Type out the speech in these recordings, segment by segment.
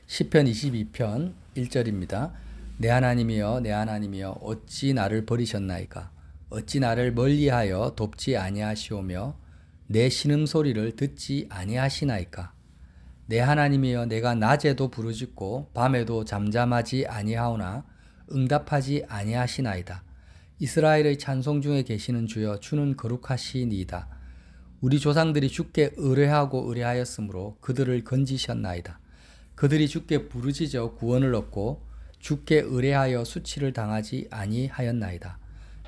시편 22편 1절입니다. 내 하나님이여 내 하나님이여 어찌 나를 버리셨나이까. 어찌 나를 멀리하여 돕지 아니하시오며 내 신음소리를 듣지 아니하시나이까. 내 하나님이여 내가 낮에도 부르짖고 밤에도 잠잠하지 아니하오나 응답하지 아니하시나이다. 이스라엘의 찬송 중에 계시는 주여 주는 거룩하시니이다. 우리 조상들이 주께 의뢰하고 의뢰하였으므로 그들을 건지셨나이다. 그들이 주께 부르짖어 구원을 얻고 주께 의뢰하여 수치를 당하지 아니하였나이다.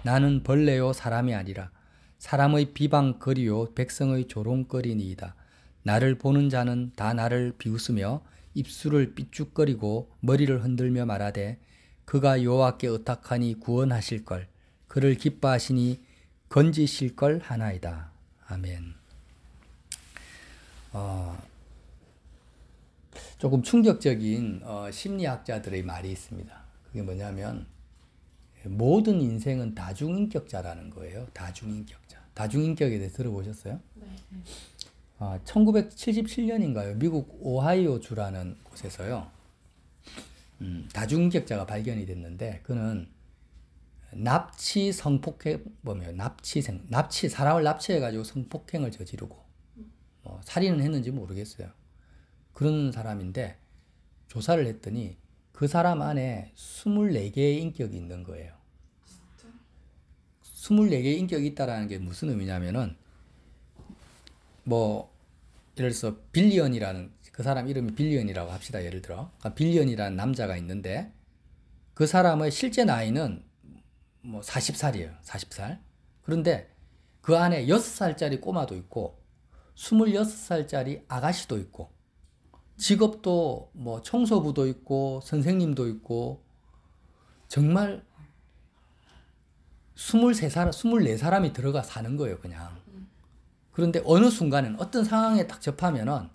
나는 벌레요 사람이 아니라 사람의 비방거리요 백성의 조롱거리니이다. 나를 보는 자는 다 나를 비웃으며 입술을 삐죽거리고 머리를 흔들며 말하되 그가 여호와께 의탁하니 구원하실걸 그를 기뻐하시니 건지실걸 하나이다. 아멘. 조금 충격적인 심리학자들의 말이 있습니다. 그게 뭐냐면 모든 인생은 다중인격자라는 거예요. 다중인격자. 다중인격에 대해 들어보셨어요? 네. 1977년인가요? 미국 오하이오 주라는 곳에서요. 다중인격자가 발견이 됐는데 그는 납치 성폭행범이에요. 사람을 납치해가지고 성폭행을 저지르고 살인은 했는지 모르겠어요. 그런 사람인데 조사를 했더니 그 사람 안에 24개의 인격이 있는 거예요. 진짜? 24개의 인격이 있다는 게 무슨 의미냐면은 예를 들어서 빌리언이라는 그 사람 이름이 빌리언이라고 합시다. 예를 들어 빌리언이라는 남자가 있는데 그 사람의 실제 나이는 40살이에요. 40살. 그런데 그 안에 6살짜리 꼬마도 있고 26살짜리 아가씨도 있고 직업도 청소부도 있고 선생님도 있고 정말 24사람이 들어가 사는 거예요, 그냥. 그런데 어느 순간엔 어떤 상황에 딱 접하면은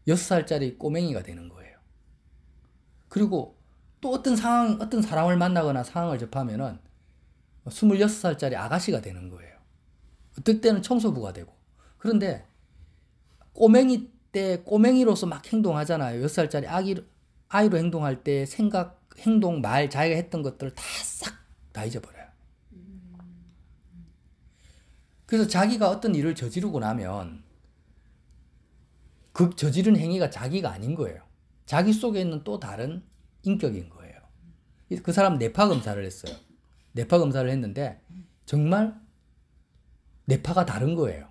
6살짜리 꼬맹이가 되는 거예요. 그리고 또 어떤 사람을 만나거나 상황을 접하면은 26살짜리 아가씨가 되는 거예요. 어떨 때는 청소부가 되고. 그런데 꼬맹이 때 꼬맹이로서 막 행동하잖아요. 6살짜리 아이로 행동할 때 생각, 행동, 말, 자기가 했던 것들을 다 잊어버려요. 그래서 자기가 어떤 일을 저지르고 나면 그 저지른 행위가 자기가 아닌 거예요. 자기 속에 있는 또 다른 인격인 거예요. 그 사람 뇌파 검사를 했어요. 뇌파 검사를 했는데 정말 뇌파가 다른 거예요.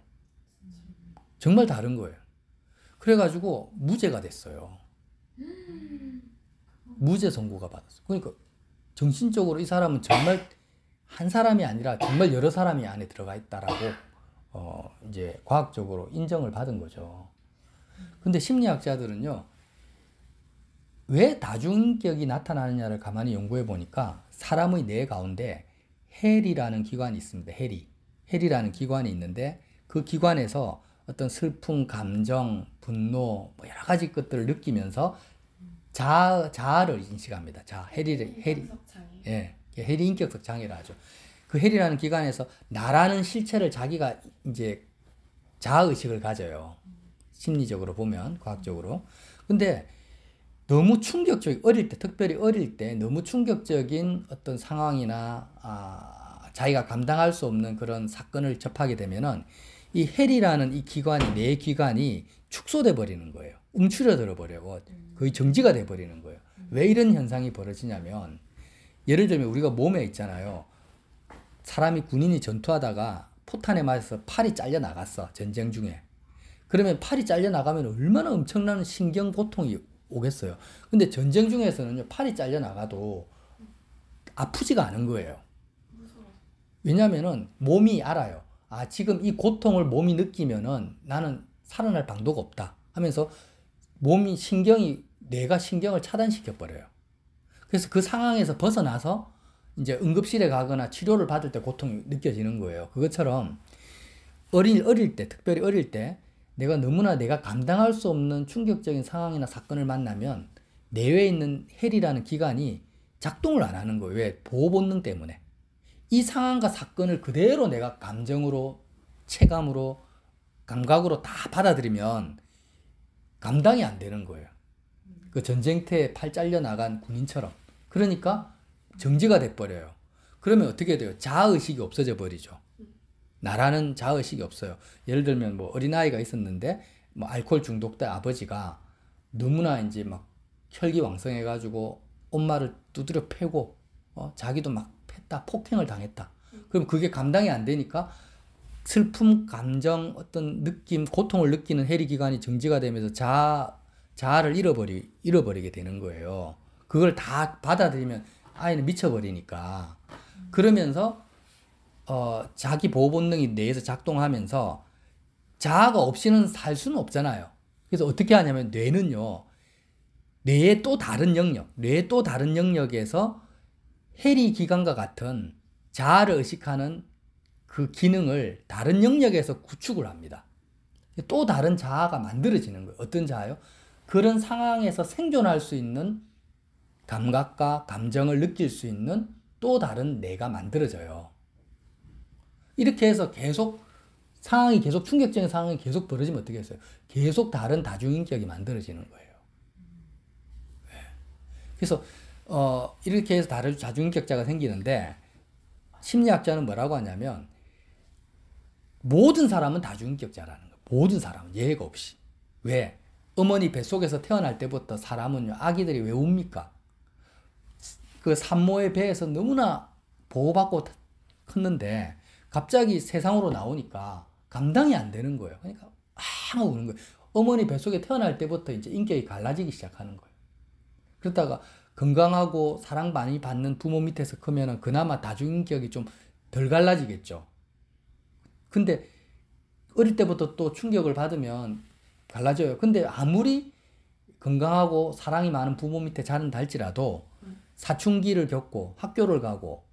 정말 다른 거예요. 그래가지고 무죄가 됐어요. 무죄 선고가 받았어요. 그러니까 정신적으로 이 사람은 정말 한 사람이 아니라 정말 여러 사람이 안에 들어가 있다라고 이제 과학적으로 인정을 받은 거죠. 근데 심리학자들은요, 왜 다중인격이 나타나느냐를 가만히 연구해 보니까 사람의 뇌 가운데 헬이라는 기관이 있습니다. 헬이라는 기관이 있는데 그 기관에서 어떤 슬픔, 감정, 분노, 여러 가지 것들을 느끼면서 자아를 인식합니다. 헬이 인격적 장애라 하죠. 그 헬이라는 기관에서 나라는 실체를 자기가 이제 자아의식을 가져요. 심리적으로 보면, 과학적으로. 근데 너무 특별히 어릴 때 너무 충격적인 어떤 상황이나 자기가 감당할 수 없는 그런 사건을 접하게 되면은 이 헬이라는 이 기관이, 뇌 기관이 축소돼 버리는 거예요. 움츠러들어 버리고 거의 정지가 돼 버리는 거예요. 왜 이런 현상이 벌어지냐면 예를 들면 우리가 몸에 있잖아요. 사람이 군인이 전투하다가 포탄에 맞아서 팔이 잘려 나갔어. 전쟁 중에. 그러면 팔이 잘려 나가면 얼마나 엄청난 신경 고통이 오겠어요. 근데 전쟁 중에서는요, 팔이 잘려 나가도 아프지가 않은 거예요. 왜냐면은 몸이 알아요. 지금 이 고통을 몸이 느끼면은 나는 살아날 방도가 없다 하면서 뇌가 신경을 차단시켜 버려요. 그래서 그 상황에서 벗어나서 이제 응급실에 가거나 치료를 받을 때 고통이 느껴지는 거예요. 그것처럼 특별히 어릴 때 내가 감당할 수 없는 충격적인 상황이나 사건을 만나면 뇌에 있는 헬이라는 기관이 작동을 안 하는 거예요. 왜? 보호 본능 때문에. 이 상황과 사건을 그대로 내가 감정으로, 체감으로, 감각으로 다 받아들이면 감당이 안 되는 거예요. 그 전쟁터에 팔 잘려 나간 군인처럼. 그러니까 정지가 돼버려요. 그러면 어떻게 돼요? 자아의식이 없어져 버리죠. 나라는 자아의식이 없어요. 예를 들면 뭐 어린아이가 있었는데 뭐 알코올 중독된 아버지가 너무나 이제 막 혈기왕성해가지고 엄마를 두드려 패고 자기도 막 팼다, 폭행을 당했다. 그럼 그게 감당이 안 되니까 슬픔, 감정, 어떤 느낌, 고통을 느끼는 해리기관이 정지가 되면서 자아를 잃어버리게 되는 거예요. 그걸 다 받아들이면 아이는 미쳐버리니까. 그러면서 자기 보호 본능이 뇌에서 작동하면서 자아가 없이는 살 수는 없잖아요. 그래서 어떻게 하냐면 뇌는요, 뇌의 또 다른 영역에서 해리 기관과 같은 자아를 의식하는 그 기능을 다른 영역에서 구축을 합니다. 또 다른 자아가 만들어지는 거예요. 어떤 자아요? 그런 상황에서 생존할 수 있는 감각과 감정을 느낄 수 있는 또 다른 내가 만들어져요. 이렇게 해서 계속 충격적인 상황이 계속 벌어지면 어떻게 했어요? 계속 다른 다중인격이 만들어지는 거예요. 그래서 이렇게 해서 다른 다중인격자가 생기는데 심리학자는 뭐라고 하냐면 모든 사람은 다중인격자라는 거예요. 모든 사람은 예외가 없이. 왜? 어머니 뱃속에서 태어날 때부터 사람은요, 아기들이 왜 웁니까? 그 산모의 배에서 너무나 보호받고 컸는데 갑자기 세상으로 나오니까 감당이 안 되는 거예요. 그러니까 하고 우는 거예요. 어머니 뱃속에 태어날 때부터 이제 인격이 갈라지기 시작하는 거예요. 그러다가 건강하고 사랑 많이 받는 부모 밑에서 크면은 그나마 다중인격이 좀 덜 갈라지겠죠. 근데 어릴 때부터 또 충격을 받으면 갈라져요. 근데 아무리 건강하고 사랑이 많은 부모 밑에 자른다 할지라도 사춘기를 겪고 학교를 가고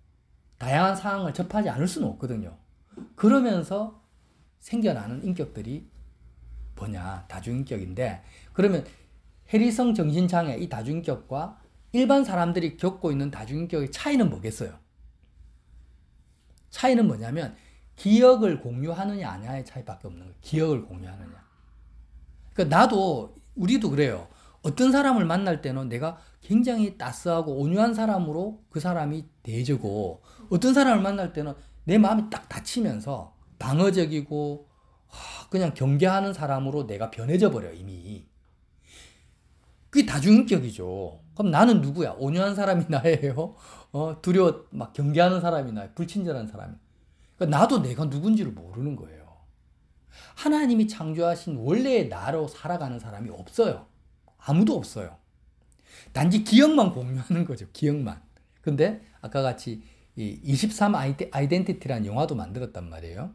다양한 상황을 접하지 않을 수는 없거든요. 그러면서 생겨나는 인격들이 뭐냐? 다중인격인데, 그러면 해리성 정신장애 이 다중인격과 일반 사람들이 겪고 있는 다중인격의 차이는 뭐겠어요? 차이는 뭐냐면 기억을 공유하느냐 아냐의 차이밖에 없는 거예요. 기억을 공유하느냐. 그러니까 우리도 그래요. 어떤 사람을 만날 때는 내가 굉장히 따스하고 온유한 사람으로 그 사람이 대해주고, 어떤 사람을 만날 때는 내 마음이 딱 닫히면서 방어적이고 그냥 경계하는 사람으로 내가 변해져 버려요, 이미. 그게 다중인격이죠. 그럼 나는 누구야? 온유한 사람이 나예요? 두려워 막 경계하는 사람이 나예요? 불친절한 사람이? 그러니까 나도 내가 누군지를 모르는 거예요. 하나님이 창조하신 원래의 나로 살아가는 사람이 없어요. 아무도 없어요. 단지 기억만 공유하는 거죠. 기억만. 근데 아까 같이 이 23 아이덴티티라는 영화도 만들었단 말이에요.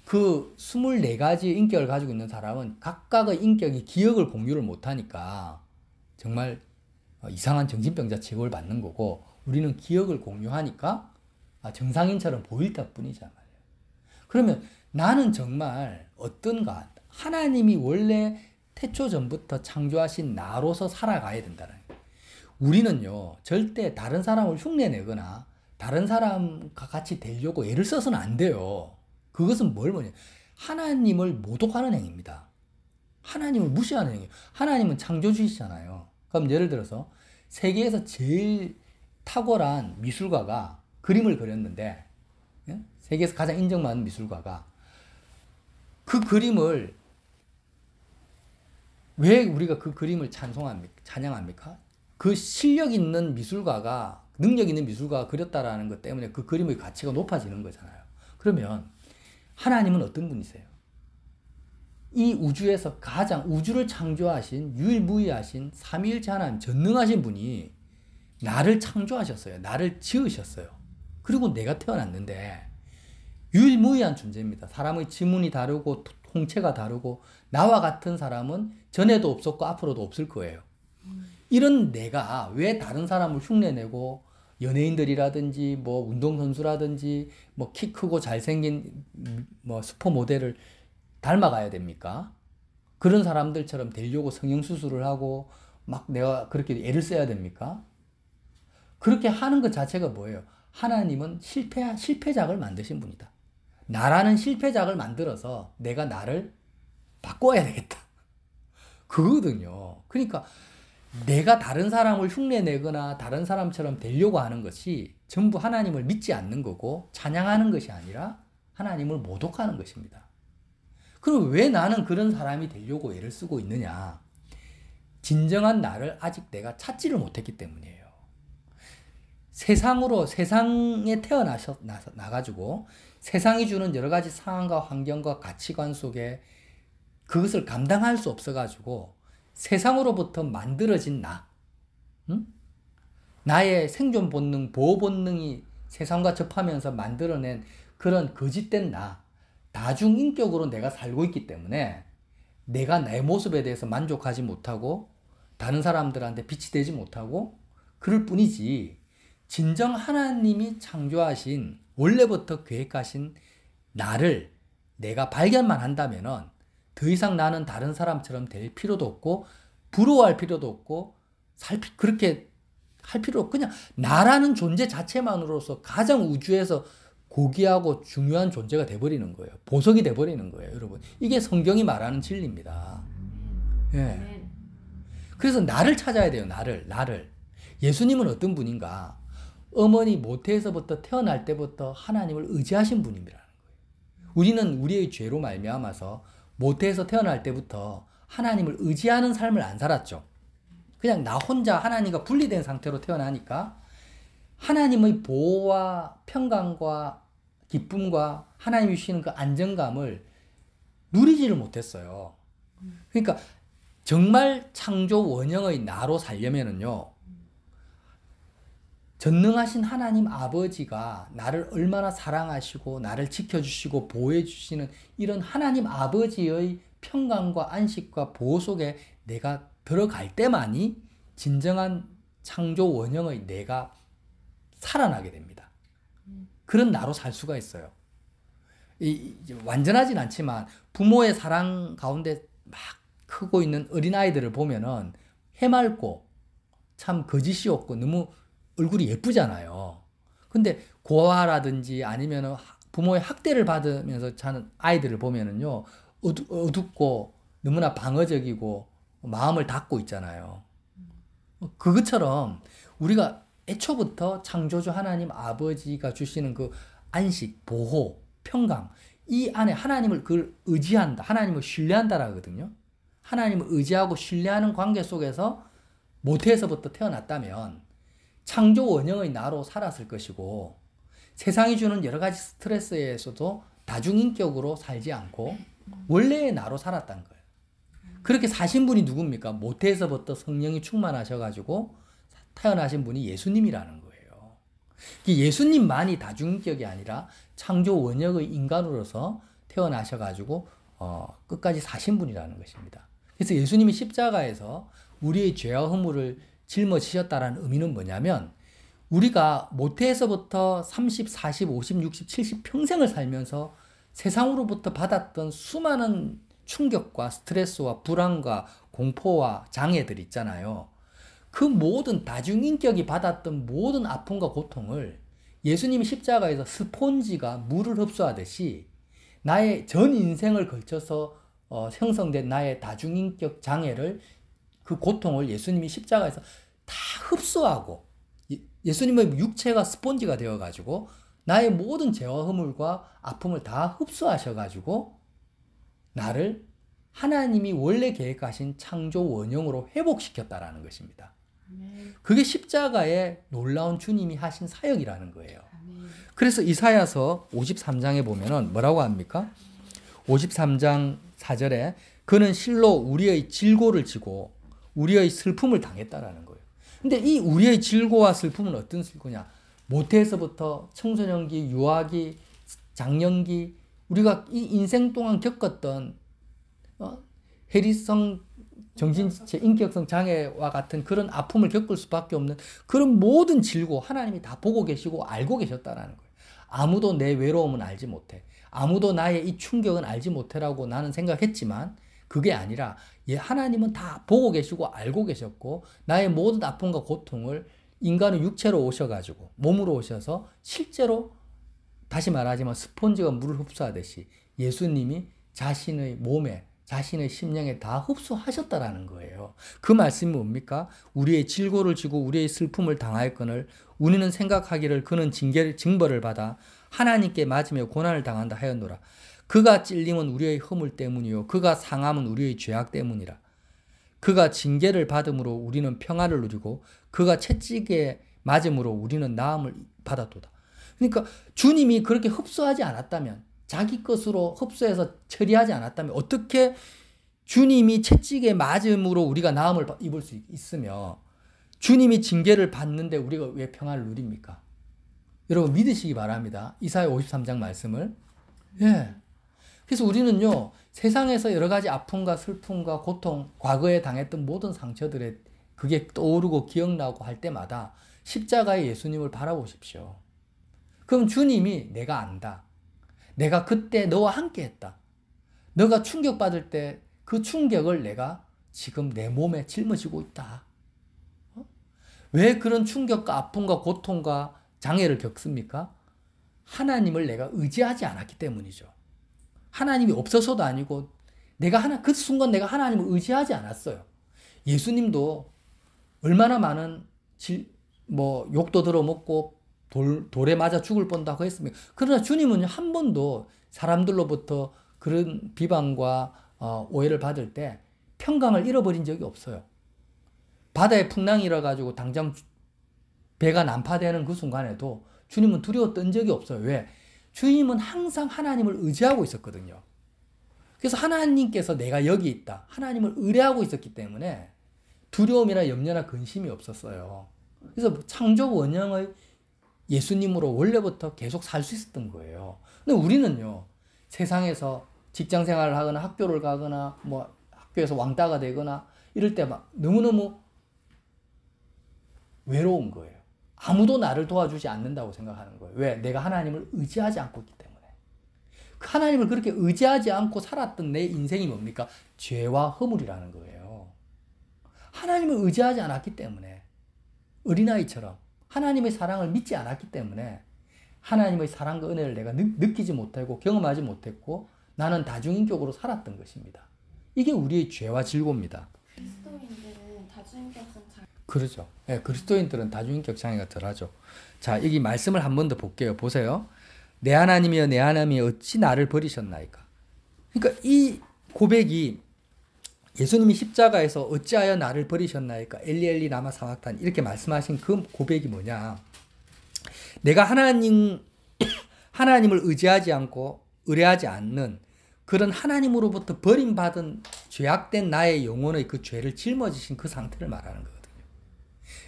그 24가지 인격을 가지고 있는 사람은 각각의 인격이 기억을 공유를 못하니까 정말 이상한 정신병자 취급을 받는 거고, 우리는 기억을 공유하니까 정상인처럼 보일 뿐이잖아요. 그러면 나는 정말 어떤가? 하나님이 원래 태초 전부터 창조하신 나로서 살아가야 된다는 거예요. 우리는요, 절대 다른 사람을 흉내내거나 다른 사람과 같이 되려고 애를 써서는 안 돼요. 그것은 뭐냐? 하나님을 모독하는 행위입니다. 하나님을 무시하는 행위. 하나님은 창조주이시잖아요. 그럼 예를 들어서 세계에서 제일 탁월한 미술가가 그림을 그렸는데, 세계에서 가장 인정받는 미술가가 그 그림을, 왜 우리가 그 그림을 찬양합니까? 그 실력 있는 미술가가, 능력 있는 미술가가 그렸다라는 것 때문에 그 그림의 가치가 높아지는 거잖아요. 그러면 하나님은 어떤 분이세요? 이 우주에서 가장 우주를 창조하신 유일무이하신 삼위일체 하나님, 전능하신 분이 나를 창조하셨어요. 나를 지으셨어요. 그리고 내가 태어났는데 유일무이한 존재입니다. 사람의 지문이 다르고 통체가 다르고 나와 같은 사람은 전에도 없었고 앞으로도 없을 거예요. 이런 내가 왜 다른 사람을 흉내내고 연예인들이라든지 뭐 운동선수라든지 뭐 키 크고 잘생긴 뭐 슈퍼모델을 닮아가야 됩니까? 그런 사람들처럼 되려고 성형수술을 하고 막 내가 그렇게 애를 써야 됩니까? 그렇게 하는 것 자체가 뭐예요? 하나님은 실패작을 만드신 분이다. 나라는 실패작을 만들어서 내가 나를 바꿔야 되겠다. 그거거든요. 그러니까 내가 다른 사람을 흉내내거나 다른 사람처럼 되려고 하는 것이 전부 하나님을 믿지 않는 거고 찬양하는 것이 아니라 하나님을 모독하는 것입니다. 그럼 왜 나는 그런 사람이 되려고 애를 쓰고 있느냐? 진정한 나를 아직 내가 찾지를 못했기 때문이에요. 세상에 나가지고 세상이 주는 여러 가지 상황과 환경과 가치관 속에 그것을 감당할 수 없어가지고 세상으로부터 만들어진 나, 응? 나의 생존 본능, 보호 본능이 세상과 접하면서 만들어낸 그런 거짓된 나, 다중인격으로 내가 살고 있기 때문에 내가 내 모습에 대해서 만족하지 못하고 다른 사람들한테 빛이 되지 못하고 그럴 뿐이지, 진정 하나님이 창조하신 원래부터 계획하신 나를 내가 발견만 한다면은 더 이상 나는 다른 사람처럼 될 필요도 없고 부러워할 필요도 없고 그렇게 할 필요 없고 그냥 나라는 존재 자체만으로서 가장 우주에서 고귀하고 중요한 존재가 돼버리는 거예요. 보석이 돼버리는 거예요, 여러분. 이게 성경이 말하는 진리입니다. 예. 그래서 나를 찾아야 돼요. 나를. 예수님은 어떤 분인가? 어머니 모태에서부터 태어날 때부터 하나님을 의지하신 분이라는 거예요. 우리는 우리의 죄로 말미암아서 모태에서 태어날 때부터 하나님을 의지하는 삶을 안 살았죠. 그냥 나 혼자 하나님과 분리된 상태로 태어나니까 하나님의 보호와 평강과 기쁨과 하나님이 주시는 그 안정감을 누리지를 못했어요. 그러니까 정말 창조 원형의 나로 살려면은요, 전능하신 하나님 아버지가 나를 얼마나 사랑하시고 나를 지켜주시고 보호해 주시는 이런 하나님 아버지의 평강과 안식과 보호 속에 내가 들어갈 때만이 진정한 창조 원형의 내가 살아나게 됩니다. 그런 나로 살 수가 있어요. 완전하진 않지만 부모의 사랑 가운데 막 크고 있는 어린아이들을 보면은 해맑고 참 거짓이 없고 너무 얼굴이 예쁘잖아요. 근데 고아라든지 아니면 부모의 학대를 받으면서 자는 아이들을 보면은요, 어둡고 너무나 방어적이고 마음을 닫고 있잖아요. 그것처럼 우리가 애초부터 창조주 하나님 아버지가 주시는 그 안식, 보호, 평강, 이 안에 하나님을 그걸 의지한다, 하나님을 신뢰한다라 하거든요. 하나님을 의지하고 신뢰하는 관계 속에서 모태에서부터 태어났다면 창조 원형의 나로 살았을 것이고 세상이 주는 여러 가지 스트레스에서도 다중인격으로 살지 않고 원래의 나로 살았다는 거예요. 그렇게 사신 분이 누굽니까? 모태에서부터 성령이 충만하셔가지고 태어나신 분이 예수님이라는 거예요. 예수님만이 다중인격이 아니라 창조 원형의 인간으로서 태어나셔가지고 끝까지 사신 분이라는 것입니다. 그래서 예수님이 십자가에서 우리의 죄와 허물을 짊어지셨다는 의미는 뭐냐면 우리가 모태에서부터 30, 40, 50, 60, 70 평생을 살면서 세상으로부터 받았던 수많은 충격과 스트레스와 불안과 공포와 장애들 있잖아요. 그 모든 다중인격이 받았던 모든 아픔과 고통을 예수님이 십자가에서 스폰지가 물을 흡수하듯이 나의 전 인생을 걸쳐서 형성된 나의 다중인격 장애를, 그 고통을 예수님이 십자가에서 다 흡수하고 예수님의 육체가 스폰지가 되어가지고 나의 모든 죄와 허물과 아픔을 다 흡수하셔가지고 나를 하나님이 원래 계획하신 창조 원형으로 회복시켰다라는 것입니다. 그게 십자가의 놀라운 주님이 하신 사역이라는 거예요. 그래서 이사야서 53장에 보면은 뭐라고 합니까? 53장 4절에 그는 실로 우리의 질고를 지고 우리의 슬픔을 당했다라는 거예요. 근데 이 우리의 질고와 슬픔은 어떤 슬픔이냐? 모태에서부터 청소년기, 유아기, 장년기, 우리가 이 인생 동안 겪었던 해리성 정신체 인격성 장애와 같은 그런 아픔을 겪을 수밖에 없는 그런 모든 질고 하나님이 다 보고 계시고 알고 계셨다라는 거예요. 아무도 내 외로움은 알지 못해. 아무도 나의 이 충격은 알지 못해라고 나는 생각했지만 그게 아니라 하나님은 다 보고 계시고 알고 계셨고 나의 모든 아픔과 고통을 인간은 육체로 오셔가지고 몸으로 오셔서 실제로 다시 말하지만 스폰지가 물을 흡수하듯이 예수님이 자신의 몸에 자신의 심령에 다 흡수하셨다라는 거예요. 그 말씀이 뭡니까? 우리의 질고를 지고 우리의 슬픔을 당하였거늘 우리는 생각하기를 그는 징벌을 받아 하나님께 맞으며 고난을 당한다 하였노라. 그가 찔림은 우리의 허물 때문이요 그가 상함은 우리의 죄악 때문이라. 그가 징계를 받음으로 우리는 평안을 누리고 그가 채찍에 맞음으로 우리는 나음을 받았도다. 그러니까 주님이 그렇게 흡수하지 않았다면, 자기 것으로 흡수해서 처리하지 않았다면 어떻게 주님이 채찍에 맞음으로 우리가 나음을 입을 수 있으며 주님이 징계를 받는데 우리가 왜 평안을 누립니까? 여러분 믿으시기 바랍니다. 이사야 53장 말씀을. 예. 그래서 우리는요, 세상에서 여러 가지 아픔과 슬픔과 고통, 과거에 당했던 모든 상처들에 그게 떠오르고 기억나고 할 때마다 십자가의 예수님을 바라보십시오. 그럼 주님이 내가 안다. 내가 그때 너와 함께 했다. 너가 충격받을 때 그 충격을 내가 지금 내 몸에 짊어지고 있다. 왜 그런 충격과 아픔과 고통과 장애를 겪습니까? 하나님을 내가 의지하지 않았기 때문이죠. 하나님이 없어서도 아니고 그 순간 내가 하나님을 의지하지 않았어요. 예수님도 얼마나 많은 욕도 들어먹고 돌에 맞아 죽을 뻔다고 했습니다. 그러나 주님은 한 번도 사람들로부터 그런 비방과 오해를 받을 때 평강을 잃어버린 적이 없어요. 바다에 풍랑이 일어가지고 당장 배가 난파되는 그 순간에도 주님은 두려워 떤 적이 없어요. 왜? 주님은 항상 하나님을 의지하고 있었거든요. 그래서 하나님께서 내가 여기 있다. 하나님을 의뢰하고 있었기 때문에 두려움이나 염려나 근심이 없었어요. 그래서 창조 원형의 예수님으로 원래부터 계속 살 수 있었던 거예요. 근데 우리는요, 세상에서 직장 생활을 하거나 학교를 가거나 학교에서 왕따가 되거나 이럴 때 막 너무너무 외로운 거예요. 아무도 나를 도와주지 않는다고 생각하는 거예요. 왜? 내가 하나님을 의지하지 않고 있기 때문에. 하나님을 그렇게 의지하지 않고 살았던 내 인생이 뭡니까? 죄와 허물이라는 거예요. 하나님을 의지하지 않았기 때문에, 어린아이처럼 하나님의 사랑을 믿지 않았기 때문에 하나님의 사랑과 은혜를 내가 느끼지 못하고 경험하지 못했고 나는 다중인격으로 살았던 것입니다. 이게 우리의 죄와 질고입니다. 그리스도인들은 다중인격성 장애. 그렇죠. 네, 그리스도인들은 다중인격 장애가 덜하죠. 자, 여기 말씀을 한 번 더 볼게요. 보세요. 내 하나님이여 내 하나님이여 어찌 나를 버리셨나이까. 그러니까 이 고백이 예수님이 십자가에서 어찌하여 나를 버리셨나이까 엘리 엘리 라마 사박탄 이렇게 말씀하신 그 고백이 뭐냐. 내가 하나님을 의지하지 않고 의뢰하지 않는 그런 하나님으로부터 버림받은 죄악된 나의 영혼의 그 죄를 짊어지신 그 상태를 말하는 거거든요.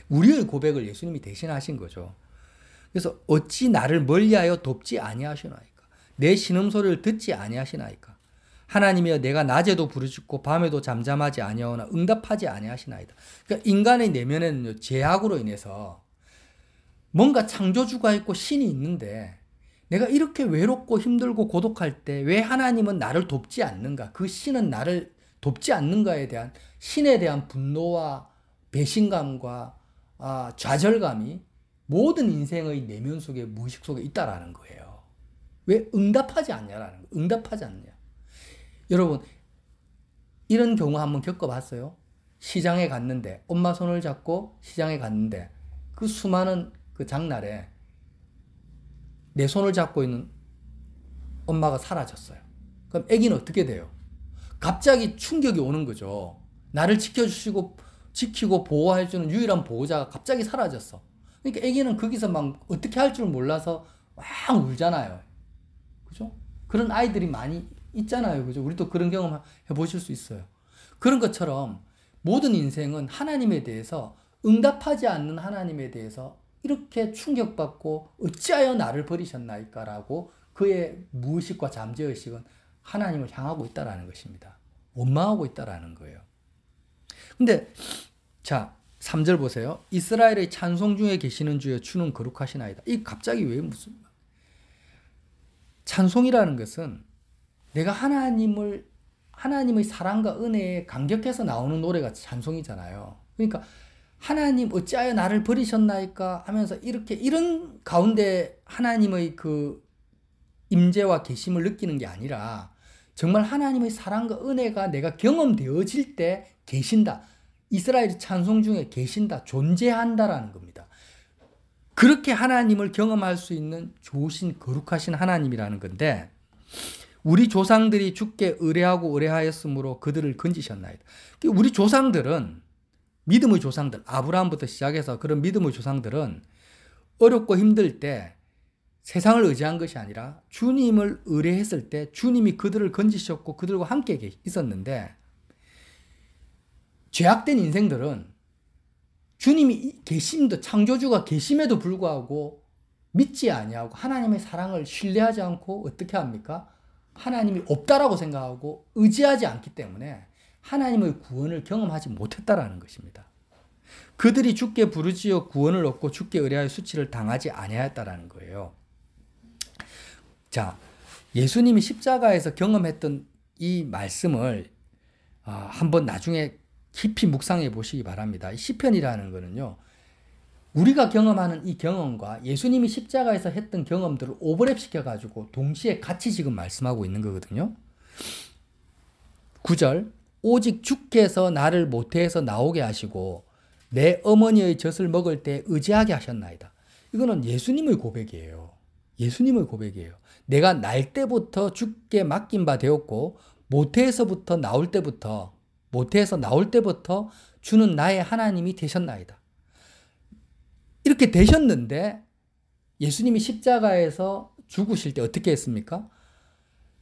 우리의 고백을 예수님이 대신하신 거죠. 그래서 어찌 나를 멀리하여 돕지 아니하시나이까. 내 신음소리를 듣지 아니하시나이까. 하나님이여 내가 낮에도 부르짖고 밤에도 잠잠하지 아니하오나 응답하지 아니하시나이다. 그러니까 인간의 내면에는 죄악으로 인해서 뭔가 창조주가 있고 신이 있는데 내가 이렇게 외롭고 힘들고 고독할 때 왜 하나님은 나를 돕지 않는가? 그 신은 나를 돕지 않는가에 대한 신에 대한 분노와 배신감과 좌절감이 모든 인생의 내면 속에 무의식 속에 있다라는 거예요. 왜 응답하지 않냐라는 거예요. 응답하지 않냐. 여러분 이런 경우 한번 겪어봤어요? 시장에 갔는데 엄마 손을 잡고 시장에 갔는데 그 수많은 그 장날에 내 손을 잡고 있는 엄마가 사라졌어요. 그럼 애기는 어떻게 돼요? 갑자기 충격이 오는 거죠. 나를 지키고 보호해주는 유일한 보호자가 갑자기 사라졌어. 그러니까 애기는 거기서 막 어떻게 할 줄 몰라서 막 울잖아요. 그죠? 그런 아이들이 많이 있잖아요. 그죠? 우리도 그런 경험 해보실 수 있어요. 그런 것처럼 모든 인생은 하나님에 대해서 응답하지 않는 하나님에 대해서 이렇게 충격받고 어찌하여 나를 버리셨나이까 라고 그의 무의식과 잠재의식은 하나님을 향하고 있다는 것입니다. 원망하고 있다는 거예요. 근데 자 3절 보세요. 이스라엘의 찬송 중에 계시는 주여 주는 거룩하시나이다. 이 갑자기 왜 무슨 찬송이라는 것은 내가 하나님의 사랑과 은혜에 감격해서 나오는 노래가 찬송이잖아요. 그러니까 하나님 어찌하여 나를 버리셨나이까 하면서 이런 가운데 하나님의 그 임재와 계심을 느끼는 게 아니라 정말 하나님의 사랑과 은혜가 내가 경험되어질 때 계신다. 이스라엘 찬송 중에 계신다. 존재한다라는 겁니다. 그렇게 하나님을 경험할 수 있는 좋으신 거룩하신 하나님이라는 건데 우리 조상들이 주께 의뢰하고 의뢰하였으므로 그들을 건지셨나이다. 우리 조상들은 믿음의 조상들 아브라함부터 시작해서 그런 믿음의 조상들은 어렵고 힘들 때 세상을 의지한 것이 아니라 주님을 의뢰했을 때 주님이 그들을 건지셨고 그들과 함께 있었는데 죄악된 인생들은 주님이 계심도 창조주가 계심에도 불구하고 믿지 아니하고 하나님의 사랑을 신뢰하지 않고 어떻게 합니까? 하나님이 없다라고 생각하고 의지하지 않기 때문에 하나님의 구원을 경험하지 못했다라는 것입니다. 그들이 주께 부르짖어 구원을 얻고 주께 의뢰하여 수치를 당하지 아니하였다라는 거예요. 자, 예수님이 십자가에서 경험했던 이 말씀을 한번 나중에 깊이 묵상해 보시기 바랍니다. 시편이라는 거는요. 우리가 경험하는 이 경험과 예수님이 십자가에서 했던 경험들을 오버랩 시켜가지고 동시에 같이 지금 말씀하고 있는 거거든요. 9절 오직 주께서 나를 모태에서 나오게 하시고 내 어머니의 젖을 먹을 때 의지하게 하셨나이다. 이거는 예수님의 고백이에요. 예수님의 고백이에요. 내가 날 때부터 주께 맡긴 바 되었고 모태에서 나올 때부터 주는 나의 하나님이 되셨나이다. 이렇게 되셨는데 예수님이 십자가에서 죽으실 때 어떻게 했습니까?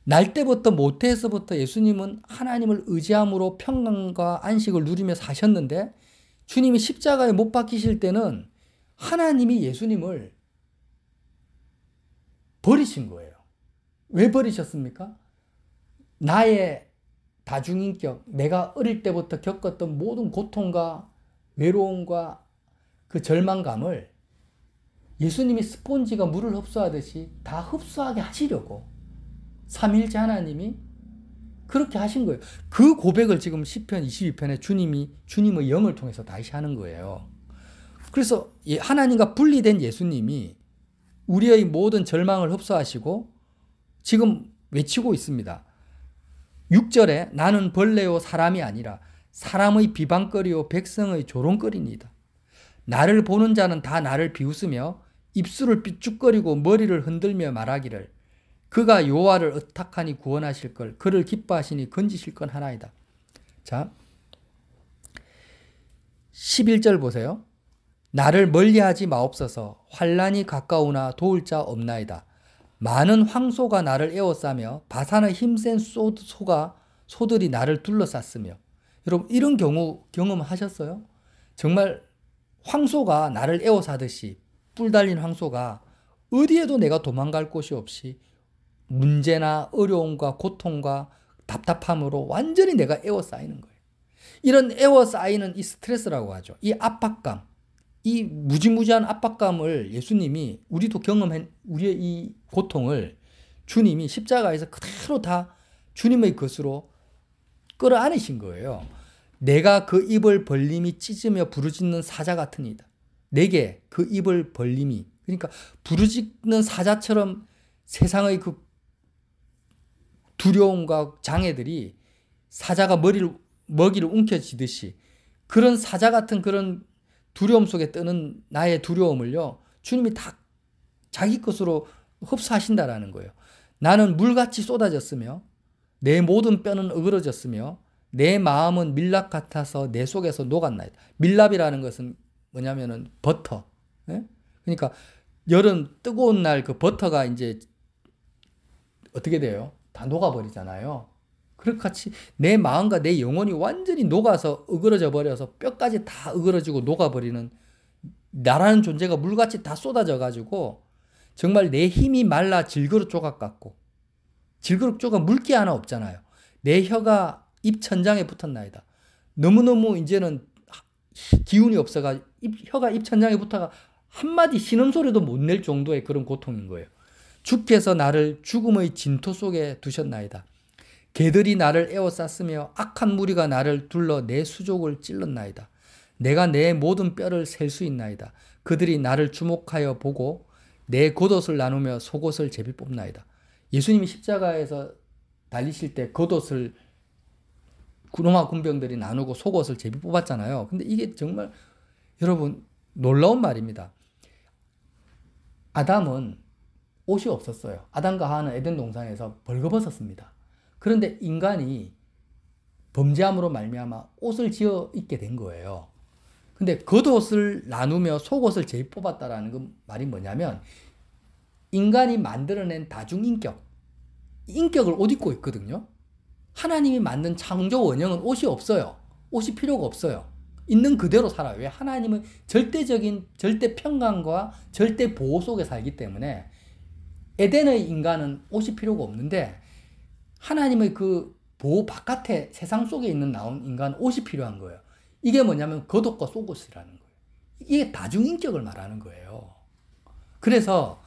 날 때부터 모태에서부터 예수님은 하나님을 의지함으로 평강과 안식을 누리며 사셨는데 주님이 십자가에 못 박히실 때는 하나님이 예수님을 버리신 거예요. 왜 버리셨습니까? 나의 다중인격, 내가 어릴 때부터 겪었던 모든 고통과 외로움과 그 절망감을 예수님이 스폰지가 물을 흡수하듯이 다 흡수하게 하시려고 삼위일체 하나님이 그렇게 하신 거예요. 그 고백을 지금 시편 22편에 주님의 영을 통해서 다시 하는 거예요. 그래서 하나님과 분리된 예수님이 우리의 모든 절망을 흡수하시고 지금 외치고 있습니다. 6절에 나는 벌레요 사람이 아니라 사람의 비방거리요 백성의 조롱거리니이다. 나를 보는 자는 다 나를 비웃으며 입술을 삐죽거리고 머리를 흔들며 말하기를 그가 여호와를 의탁하니 구원하실 걸 그를 기뻐하시니 건지실 건 하나이다. 자, 11절 보세요. 나를 멀리하지 마옵소서. 환난이 가까우나 도울 자 없나이다. 많은 황소가 나를 에워싸며 바산의 힘센 소들이 나를 둘러쌌으며. 여러분 이런 경우 경험하셨어요? 정말 황소가 나를 에워싸듯이 뿔 달린 황소가 어디에도 내가 도망갈 곳이 없이 문제나 어려움과 고통과 답답함으로 완전히 내가 에워싸이는 거예요. 이런 에워싸이는 이 스트레스라고 하죠. 이 압박감, 이 무지무지한 압박감을 예수님이 우리도 경험한 우리의 이 고통을 주님이 십자가에서 그대로 다 주님의 것으로 끌어안으신 거예요. 내가 그 입을 벌림이 찢으며 부르짖는 사자 같으니이다. 내게 그 입을 벌림이 그러니까 부르짖는 사자처럼 세상의 그 두려움과 장애들이 사자가 먹이를 움켜쥐듯이 그런 사자 같은 그런 두려움 속에 뜨는 나의 두려움을요, 주님이 다 자기 것으로 흡수하신다라는 거예요. 나는 물같이 쏟아졌으며 내 모든 뼈는 어그러졌으며 내 마음은 밀랍 같아서 내 속에서 녹았나이다. 밀랍이라는 것은 뭐냐면은 버터. 예? 그러니까 여름 뜨거운 날 그 버터가 이제 어떻게 돼요? 다 녹아버리잖아요. 그렇같이 내 마음과 내 영혼이 완전히 녹아서 어그러져 버려서 뼈까지 다 어그러지고 녹아버리는 나라는 존재가 물같이 다 쏟아져 가지고 정말 내 힘이 말라 질그릇 조각 같고 질그릇 조각 물기 하나 없잖아요. 내 혀가 입 천장에 붙었나이다. 너무너무 이제는 기운이 없어가 혀가 입 천장에 붙어가 한마디 신음소리도 못 낼 정도의 그런 고통인 거예요. 주께서 나를 죽음의 진토 속에 두셨나이다. 개들이 나를 에워쌌으며 악한 무리가 나를 둘러 내 수족을 찔렀나이다. 내가 내 모든 뼈를 셀 수 있나이다. 그들이 나를 주목하여 보고 내 겉옷을 나누며 속옷을 제비 뽑나이다. 예수님이 십자가에서 달리실 때 겉옷을 로마 군병들이 나누고 속옷을 제비 뽑았잖아요. 근데 이게 정말 여러분 놀라운 말입니다. 아담은 옷이 없었어요. 아담과 하와는 에덴 동산에서 벌거벗었습니다. 그런데 인간이 범죄함으로 말미암아 옷을 지어 입게 된 거예요. 근데 겉옷을 나누며 속옷을 제비 뽑았다라는 건 말이 뭐냐면 인간이 만들어낸 다중인격, 인격을 옷 입고 있거든요. 하나님이 만든 창조 원형은 옷이 없어요. 옷이 필요가 없어요. 있는 그대로 살아요. 왜? 하나님은 절대적인 절대 평강과 절대 보호 속에 살기 때문에 에덴의 인간은 옷이 필요가 없는데 하나님의 그 보호 바깥에 세상 속에 있는 나온 인간은 옷이 필요한 거예요. 이게 뭐냐면 겉옷과 속옷이라는 거예요. 이게 다중인격을 말하는 거예요. 그래서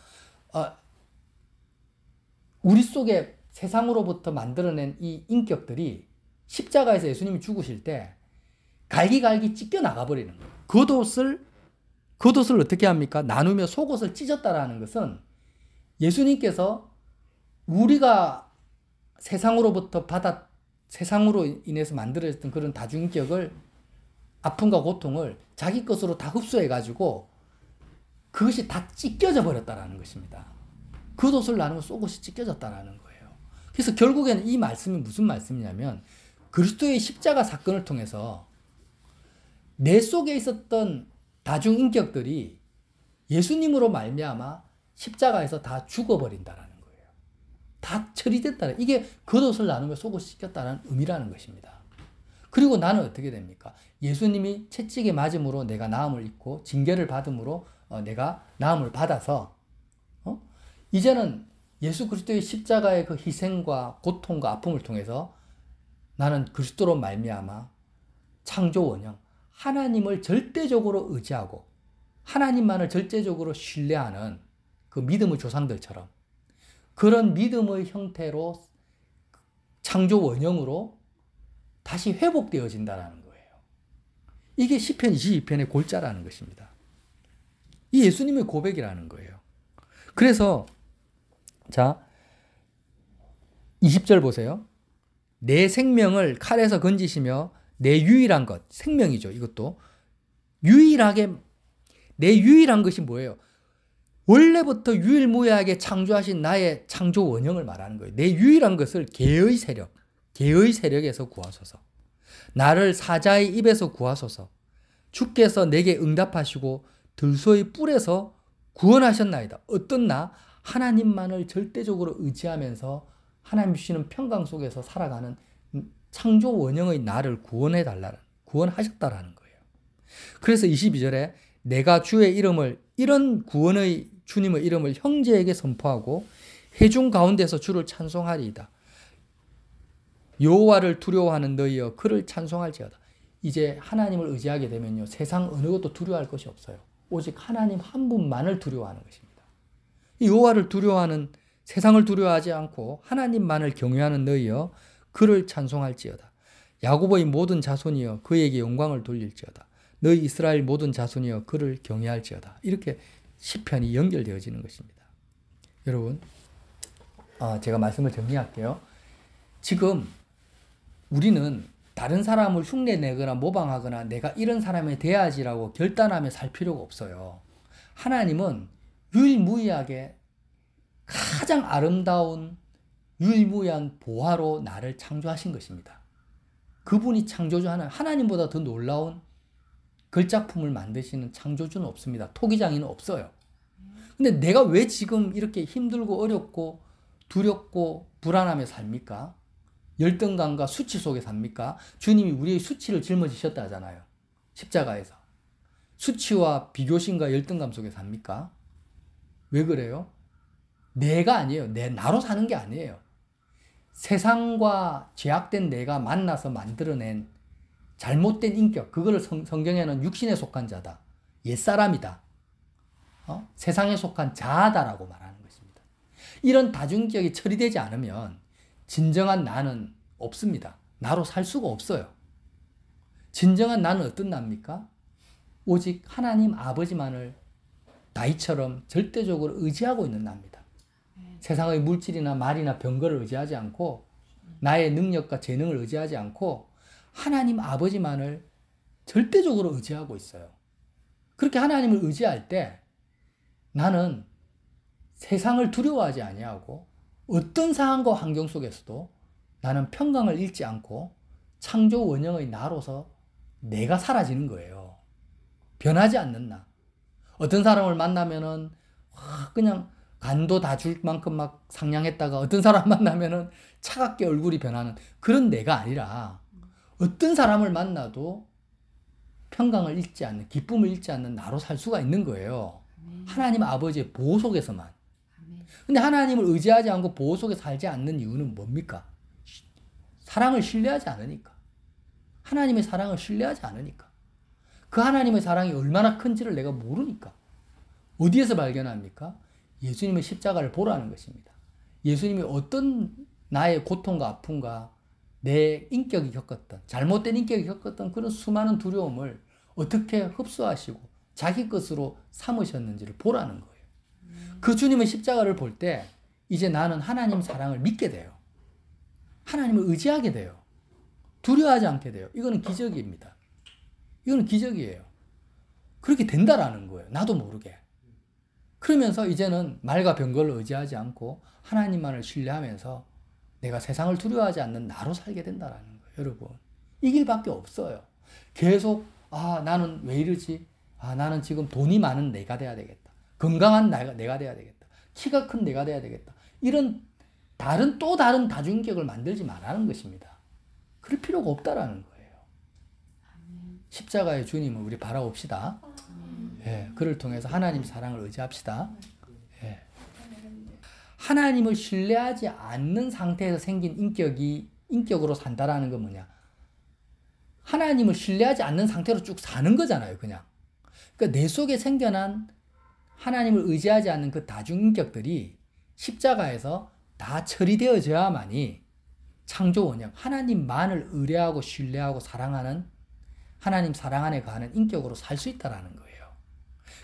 우리 속에 세상으로부터 만들어낸 이 인격들이 십자가에서 예수님이 죽으실 때 갈기갈기 찢겨 나가버리는 거예요. 겉옷을 어떻게 합니까? 나누며 속옷을 찢었다라는 것은 예수님께서 우리가 세상으로 인해서 만들어졌던 그런 다중인격을 아픔과 고통을 자기 것으로 다 흡수해가지고 그것이 다 찢겨져 버렸다라는 것입니다. 겉옷을 나누면 속옷이 찢겨졌다라는 거예요. 그래서 결국에는 이 말씀이 무슨 말씀이냐면 그리스도의 십자가 사건을 통해서 내 속에 있었던 다중인격들이 예수님으로 말미암아 십자가에서 다 죽어버린다라는 거예요. 다 처리됐다는 이게 겉옷을 나누며 속옷이 찢겼다는 의미라는 것입니다. 그리고 나는 어떻게 됩니까? 예수님이 채찍에 맞음으로 내가 나음을 입고 징계를 받음으로 내가 나음을 받아서 이제는 예수 그리스도의 십자가의 그 희생과 고통과 아픔을 통해서 나는 그리스도로 말미암아 창조 원형 하나님을 절대적으로 의지하고 하나님만을 절대적으로 신뢰하는 그 믿음의 조상들처럼 그런 믿음의 형태로 창조 원형으로 다시 회복되어진다는 거예요. 이게 시편 22편의 골자라는 것입니다. 이 예수님의 고백이라는 거예요. 그래서 자 20절 보세요. 내 생명을 칼에서 건지시며 내 유일한 것, 생명이죠. 이것도 유일하게 내 유일한 것이 뭐예요? 원래부터 유일무이하게 창조하신 나의 창조 원형을 말하는 거예요. 내 유일한 것을 개의 세력에서 구하소서. 나를 사자의 입에서 구하소서. 주께서 내게 응답하시고 들소의 뿔에서 구원하셨나이다. 어떤 나? 하나님만을 절대적으로 의지하면서 하나님 주시는 평강 속에서 살아가는 창조 원형의 나를 구원하셨다라는 거예요. 그래서 22절에 내가 주의 이름을 이런 구원의 주님의 이름을 형제에게 선포하고 회중 가운데서 주를 찬송하리이다. 여호와를 두려워하는 너희여 그를 찬송할지어다. 이제 하나님을 의지하게 되면요. 세상 어느 것도 두려워할 것이 없어요. 오직 하나님 한 분만을 두려워하는 것입니다. 여호와를 두려워하는 세상을 두려워하지 않고 하나님만을 경외하는 너희여 그를 찬송할지어다. 야곱의 모든 자손이여 그에게 영광을 돌릴지어다. 너희 이스라엘 모든 자손이여 그를 경외할지어다. 이렇게 시편이 연결되어지는 것입니다. 여러분 제가 말씀을 정리할게요. 지금 우리는 다른 사람을 흉내내거나 모방하거나 내가 이런 사람이 돼야지라고 결단하며 살 필요가 없어요. 하나님은 유일무이하게 가장 아름다운 유일무이한 보화로 나를 창조하신 것입니다. 그분이 창조주 하나님보다 더 놀라운 걸작품을 만드시는 창조주는 없습니다. 토기장인은 없어요. 근데 내가 왜 지금 이렇게 힘들고 어렵고 두렵고 불안하며 삽니까? 열등감과 수치 속에 삽니까? 주님이 우리의 수치를 짊어지셨다 하잖아요. 십자가에서. 수치와 비교심과 열등감 속에 삽니까? 왜 그래요? 내가 아니에요. 나로 사는 게 아니에요. 세상과 죄악된 내가 만나서 만들어낸 잘못된 인격, 그거를 성경에는 육신에 속한 자다. 옛사람이다. 세상에 속한 자아다라고 말하는 것입니다. 이런 다중인격이 처리되지 않으면 진정한 나는 없습니다. 나로 살 수가 없어요. 진정한 나는 어떤 나입니까? 오직 하나님 아버지만을 나이처럼 절대적으로 의지하고 있는 나입니다. 세상의 물질이나 말이나 병거를 의지하지 않고 나의 능력과 재능을 의지하지 않고 하나님 아버지만을 절대적으로 의지하고 있어요. 그렇게 하나님을 의지할 때 나는 세상을 두려워하지 아니하고 어떤 상황과 환경 속에서도 나는 평강을 잃지 않고 창조 원형의 나로서 내가 사라지는 거예요. 변하지 않는 나. 어떤 사람을 만나면은 그냥 간도 다 줄 만큼 막 상냥했다가 어떤 사람 만나면은 차갑게 얼굴이 변하는 그런 내가 아니라 어떤 사람을 만나도 평강을 잃지 않는, 기쁨을 잃지 않는 나로 살 수가 있는 거예요. 하나님 아버지의 보호 속에서만. 근데 하나님을 의지하지 않고 보호 속에 살지 않는 이유는 뭡니까? 사랑을 신뢰하지 않으니까. 하나님의 사랑을 신뢰하지 않으니까. 그 하나님의 사랑이 얼마나 큰지를 내가 모르니까. 어디에서 발견합니까? 예수님의 십자가를 보라는 것입니다. 예수님이 어떤 나의 고통과 아픔과 내 인격이 겪었던, 잘못된 인격이 겪었던 그런 수많은 두려움을 어떻게 흡수하시고 자기 것으로 삼으셨는지를 보라는 거예요. 그 주님의 십자가를 볼 때 이제 나는 하나님 사랑을 믿게 돼요. 하나님을 의지하게 돼요. 두려워하지 않게 돼요. 이거는 기적입니다. 이거는 기적이에요. 그렇게 된다라는 거예요. 나도 모르게. 그러면서 이제는 말과 병거를 의지하지 않고 하나님만을 신뢰하면서 내가 세상을 두려워하지 않는 나로 살게 된다라는 거예요. 여러분. 이 길밖에 없어요. 계속 나는 왜 이러지? 나는 지금 돈이 많은 내가 돼야 되겠다. 건강한 내가 돼야 되겠다. 키가 큰 내가 돼야 되겠다. 이런 또 다른 다중인격을 만들지 말라는 것입니다. 그럴 필요가 없다라는 거예요. 십자가의 주님을 우리 바라봅시다. 예, 그를 통해서 하나님 사랑을 의지합시다. 예. 하나님을 신뢰하지 않는 상태에서 생긴 인격으로 산다라는 건 뭐냐? 하나님을 신뢰하지 않는 상태로 쭉 사는 거잖아요, 그냥. 그러니까 내 속에 생겨난 하나님을 의지하지 않는 그 다중인격들이 십자가에서 다 처리되어져야만이 창조 원형, 하나님만을 의뢰하고 신뢰하고 사랑하는 하나님 사랑 안에 거하는 인격으로 살 수 있다는 거예요.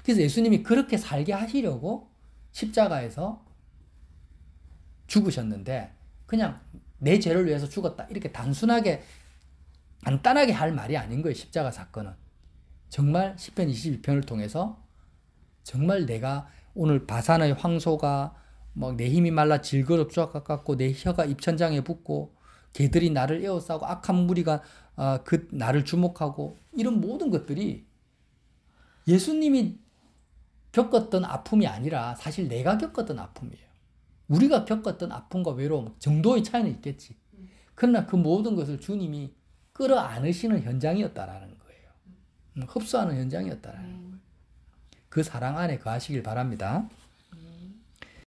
그래서 예수님이 그렇게 살게 하시려고 십자가에서 죽으셨는데 그냥 내 죄를 위해서 죽었다. 이렇게 단순하게 간단하게 할 말이 아닌 거예요. 십자가 사건은. 정말 시편 22편을 통해서 정말 내가 오늘 바산의 황소가 막 내 힘이 말라 질그럽 쫙 내 혀가 입천장에 붙고 개들이 나를 에워싸고 악한 무리가 그 나를 주목하고 이런 모든 것들이 예수님이 겪었던 아픔이 아니라 사실 내가 겪었던 아픔이에요. 우리가 겪었던 아픔과 외로움 정도의 차이는 있겠지. 그러나 그 모든 것을 주님이 끌어안으시는 현장이었다라는 거예요. 흡수하는 현장이었다라는 거예요. 그 사랑 안에 거하시길 바랍니다.